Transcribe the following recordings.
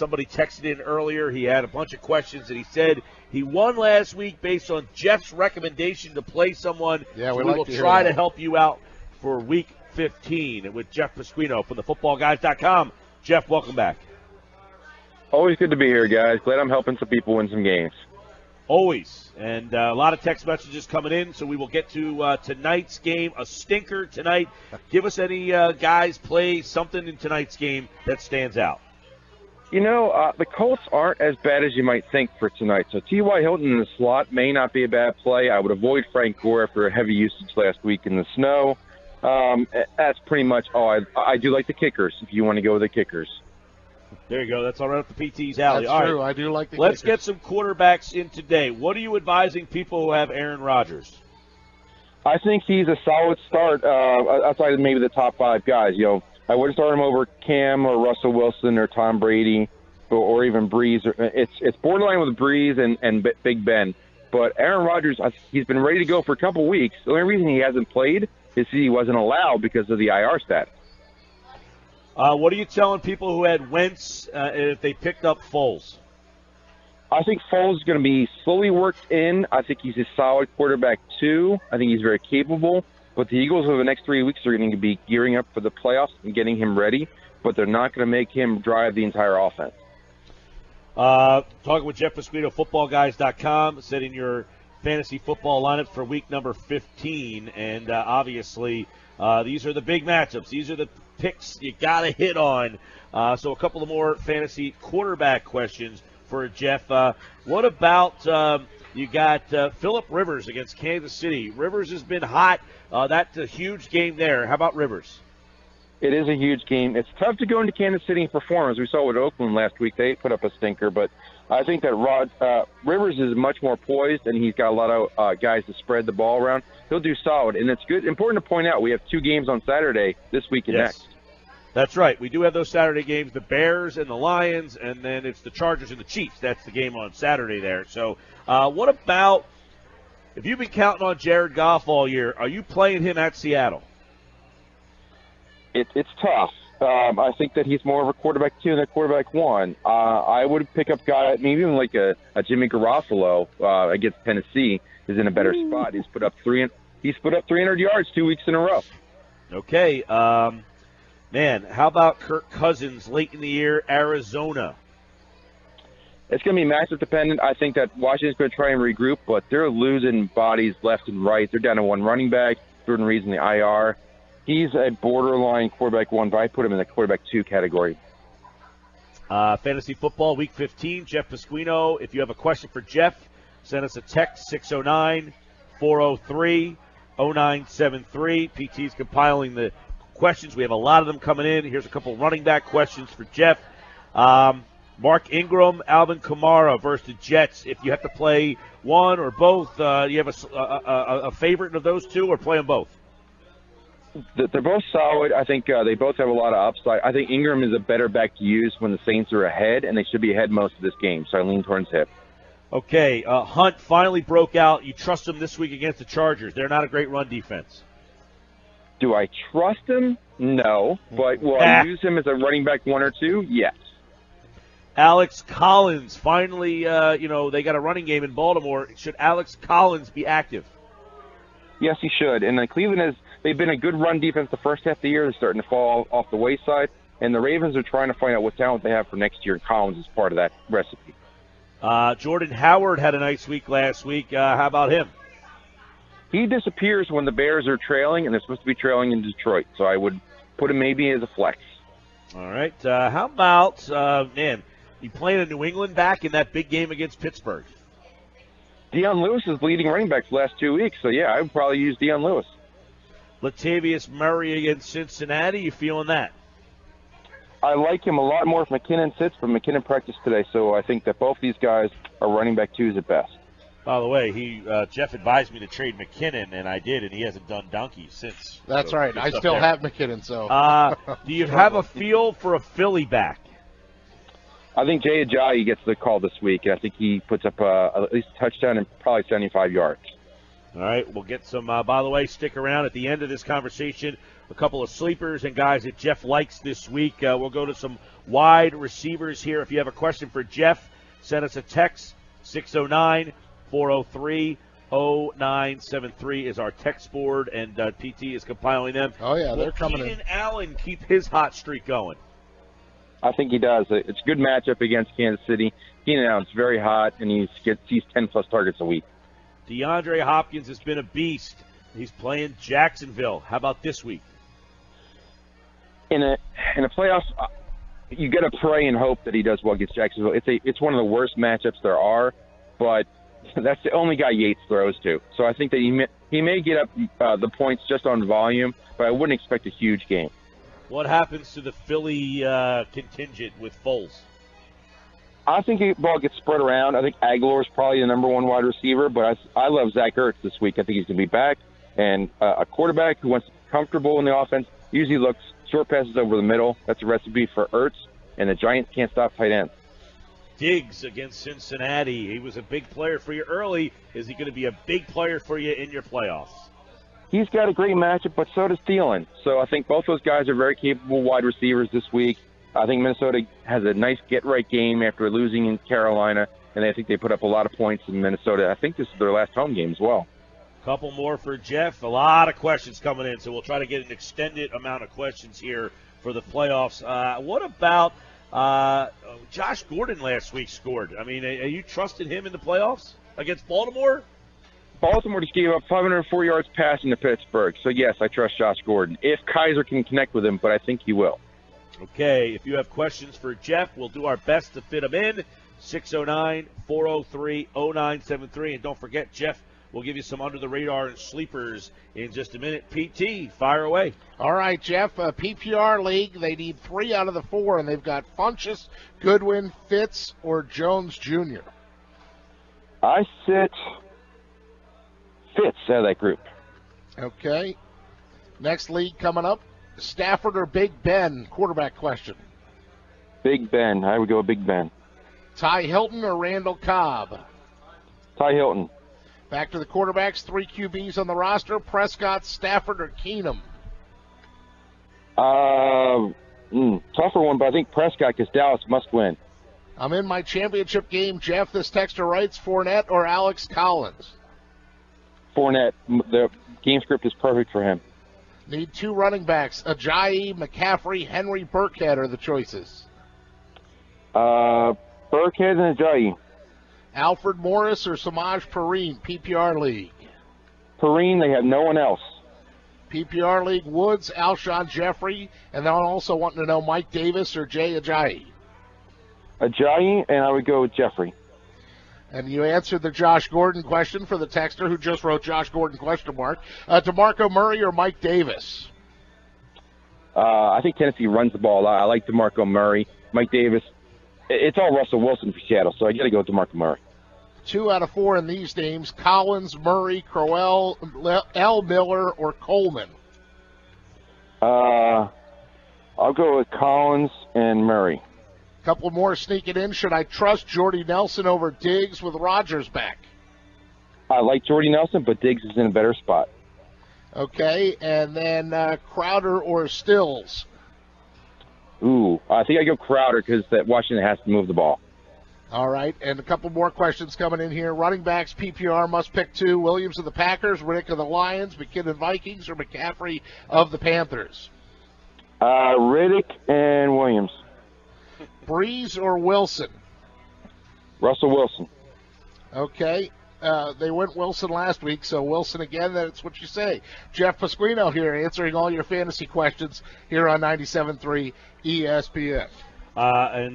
somebody texted in earlier. He had a bunch of questions, and he said he won last week based on Jeff's recommendation to play someone. Yeah, we will try to help you out for Week 15 with Jeff Pasquino from the footballguys.com. Jeff, welcome back. Always good to be here, guys. Glad I'm helping some people win some games. Always. And a lot of text messages coming in, so we will get to tonight's game. A stinker tonight. Give us any guys play something in tonight's game that stands out. You know, the Colts aren't as bad as you might think for tonight. So T.Y. Hilton in the slot may not be a bad play. I would avoid Frank Gore after a heavy usage last week in the snow. That's pretty much all. I do like the kickers if you want to go with the kickers. There you go. That's all right up the PT's alley. That's true. I do like the Let's kickers. get some quarterbacks in today. What are you advising people who have Aaron Rodgers? I think he's a solid start outside of maybe the top 5 guys. You know, I wouldn't start him over Cam or Russell Wilson or Tom Brady or even Breeze. It's borderline with Breeze and Big Ben. But Aaron Rodgers, he's been ready to go for a couple weeks. The only reason he hasn't played is he wasn't allowed because of the IR status. What are you telling people who had Wentz if they picked up Foles? I think Foles is going to be slowly worked in. I think he's a solid quarterback, too. I think he's very capable. But the Eagles over the next 3 weeks are going to be gearing up for the playoffs and getting him ready. But they're not going to make him drive the entire offense. Talking with Jeff Pasquino, footballguys.com, setting your fantasy football lineup for week number 15. And obviously, these are the big matchups. These are the picks you got to hit on. So a couple of more fantasy quarterback questions for Jeff. What about you got Phillip Rivers against Kansas City? Rivers has been hot. That's a huge game there. How about Rivers? It is a huge game. It's tough to go into Kansas City and perform, as we saw with Oakland last week. They put up a stinker, but I think that Rivers is much more poised, and he's got a lot of guys to spread the ball around. He'll do solid, and it's good. Important to point out, we have 2 games on Saturday this week and next. That's right. We do have those Saturday games, the Bears and the Lions, and then it's the Chargers and the Chiefs. That's the game on Saturday there. So what about, if you've been counting on Jared Goff all year, are you playing him at Seattle? It's tough. I think that he's more of a quarterback 2 than a quarterback 1. I would pick up guy, maybe even like a Jimmy Garoppolo against Tennessee is in a better spot. He's put up 300 yards 2 weeks in a row. Okay. Man, how about Kirk Cousins late in the year, Arizona? It's going to be matchup dependent. I think that Washington's going to try and regroup, but they're losing bodies left and right. They're down to 1 running back, Jordan Reed's in the IR. He's a borderline quarterback 1, but I put him in the quarterback 2 category. Fantasy football, week 15, Jeff Pasquino. If you have a question for Jeff, send us a text, 609-403-0973. PT's compiling the questions. We have a lot of them coming in. Here's a couple running back questions for Jeff. Mark Ingram, Alvin Kamara versus the Jets. If you have to play one or both, do you have a favorite of those 2 or play them both? They're both solid. I think they both have a lot of upside. I think Ingram is a better back to use when the Saints are ahead, and they should be ahead most of this game, so I lean towards him. Okay, Hunt finally broke out. You trust him this week against the Chargers. They're not a great run defense. Do I trust him? No. But will I use him as a running back 1 or 2? Yes. Alex Collins, finally, they got a running game in Baltimore. Should Alex Collins be active? Yes, he should. And Cleveland they've been a good run defense the first half of the year. They're starting to fall off the wayside. And the Ravens are trying to find out what talent they have for next year, and Collins is part of that recipe. Jordan Howard had a nice week last week. How about him? He disappears when the Bears are trailing, and they're supposed to be trailing in Detroit. So I would put him maybe as a flex. All right. How about, you playing a New England back in that big game against Pittsburgh? Deion Lewis is leading running backs the last 2 weeks. So, yeah, I would probably use Deion Lewis. Latavius Murray against Cincinnati. You feeling that? I like him a lot more if McKinnon sits, but McKinnon practiced today. So I think that both these guys are running back 2s at best. By the way, Jeff advised me to trade McKinnon, and I did, and he hasn't done donkeys since. That's right. I still have McKinnon. So, do you have a feel for a Philly back? I think Jay Ajayi gets the call this week. I think he puts up at least a touchdown and probably 75 yards. All right, we'll get some, by the way, stick around at the end of this conversation. A couple of sleepers and guys that Jeff likes this week. We'll go to some wide receivers here. If you have a question for Jeff, send us a text. 609-403-0973 is our text board, and PT is compiling them. Oh, yeah, they're coming in. Keenan Allen keep his hot streak going? I think he does. It's a good matchup against Kansas City. Keenan Allen's very hot, and he sees 10-plus targets a week. DeAndre Hopkins has been a beast. He's playing Jacksonville. How about this week? In a playoff, you got to pray and hope that he does well against Jacksonville. It's one of the worst matchups there are, but that's the only guy Yates throws to. So I think that he may get up the points just on volume, but I wouldn't expect a huge game. What happens to the Philly contingent with Foles? I think the ball gets spread around. I think Aguilar is probably the number one wide receiver, but I love Zach Ertz this week. I think he's going to be back. And a quarterback who wants to be comfortable in the offense usually looks short passes over the middle. That's a recipe for Ertz, and the Giants can't stop tight ends. Diggs against Cincinnati. He was a big player for you early. Is he going to be a big player for you in your playoffs? He's got a great matchup, but so does Thielen. So I think both those guys are very capable wide receivers this week. I think Minnesota has a nice get-right game after losing in Carolina, and I think they put up a lot of points in Minnesota. I think this is their last home game as well. Couple more for Jeff. A lot of questions coming in, so we'll try to get an extended amount of questions here for the playoffs. What about Josh Gordon last week scored? I mean, are you trusting him in the playoffs against Baltimore? Baltimore just gave up 504 yards passing to Pittsburgh. So, yes, I trust Josh Gordon. If Kaiser can connect with him, but I think he will. Okay, if you have questions for Jeff, we'll do our best to fit them in. 609-403-0973. And don't forget, Jeff will give you some under-the-radar and sleepers in just a minute. PT, fire away. All right, Jeff, PPR league, they need 3 out of the 4, and they've got Funchess, Goodwin, Fitz, or Jones Jr. I sit Fitz out of that group. Okay. Next league coming up, Stafford or Big Ben? Quarterback question. Big Ben. I would go Big Ben. Ty Hilton or Randall Cobb? Ty Hilton. Back to the quarterbacks, 3 QBs on the roster, Prescott, Stafford, or Keenum? Tougher one, but I think Prescott because Dallas must win. I'm in my championship game, Jeff. This texter writes, Fournette or Alex Collins? Fournette. The game script is perfect for him. Need 2 running backs. Ajayi, McCaffrey, Henry, Burkhead are the choices. Burkhead and Ajayi. Alfred Morris or Samaj Perine, PPR League? Perine, they have no one else. PPR League, Woods, Alshon Jeffrey, and then I'm also wanting to know Mike Davis or Jay Ajayi. Ajayi, and I would go with Jeffrey. And you answered the Josh Gordon question for the texter who just wrote Josh Gordon question mark. DeMarco Murray or Mike Davis? I think Tennessee runs the ball a lot. I like DeMarco Murray. Mike Davis, it's all Russell Wilson for Seattle, so I got to go with DeMarco Murray. 2 out of 4 in these names, Collins, Murray, Crowell, L. Miller, or Coleman? I'll go with Collins and Murray. Couple more sneaking in. Should I trust Jordy Nelson over Diggs with Rodgers back? I like Jordy Nelson, but Diggs is in a better spot. Okay, and then Crowder or Stills? Ooh, I think I go Crowder because that Washington has to move the ball. All right, and a couple more questions coming in here. Running backs, PPR, must pick 2. Williams of the Packers, Riddick of the Lions, McKinnon Vikings, or McCaffrey of the Panthers? Riddick and Williams. Breeze or Wilson? Russell Wilson. Okay. They went Wilson last week, so Wilson again, that's what you say. Jeff Pasquino here answering all your fantasy questions here on 97.3 ESPN.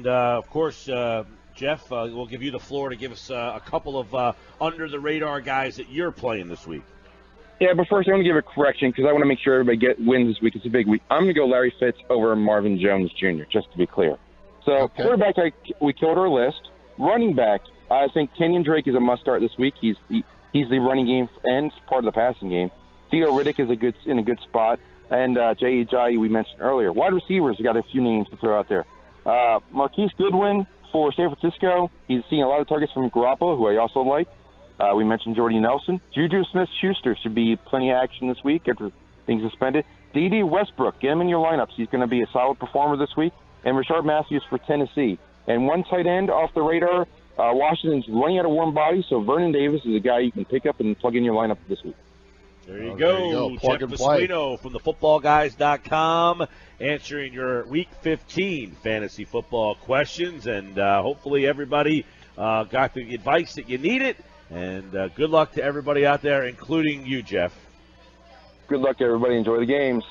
Of course, Jeff, we'll give you the floor to give us a couple of under-the-radar guys that you're playing this week. Yeah, but first I want to give a correction because I want to make sure everybody wins this week. It's a big week. I'm going to go Larry Fitz over Marvin Jones Jr., just to be clear. So okay. Quarterback, we killed our list. Running back, I think Kenyon Drake is a must-start this week. He's the running game and part of the passing game. Theo Riddick is in a good spot. And Jay Ajayi we mentioned earlier. Wide receivers, we got a few names to throw out there. Marquise Goodwin for San Francisco. He's seeing a lot of targets from Garoppolo, who I also like. We mentioned Jordy Nelson. Juju Smith-Schuster should be plenty of action this week after being suspended. D.D. Westbrook, get him in your lineups. He's going to be a solid performer this week. And Rashard Matthews for Tennessee. And one tight end off the radar, Washington's running out of warm bodies, so Vernon Davis is a guy you can pick up and plug in your lineup this week. There you go. Plug Jeff and play. Pasquino from the footballguys.com answering your Week 15 fantasy football questions. And hopefully everybody got the advice that you needed. And good luck to everybody out there, including you, Jeff. Good luck, everybody. Enjoy the games.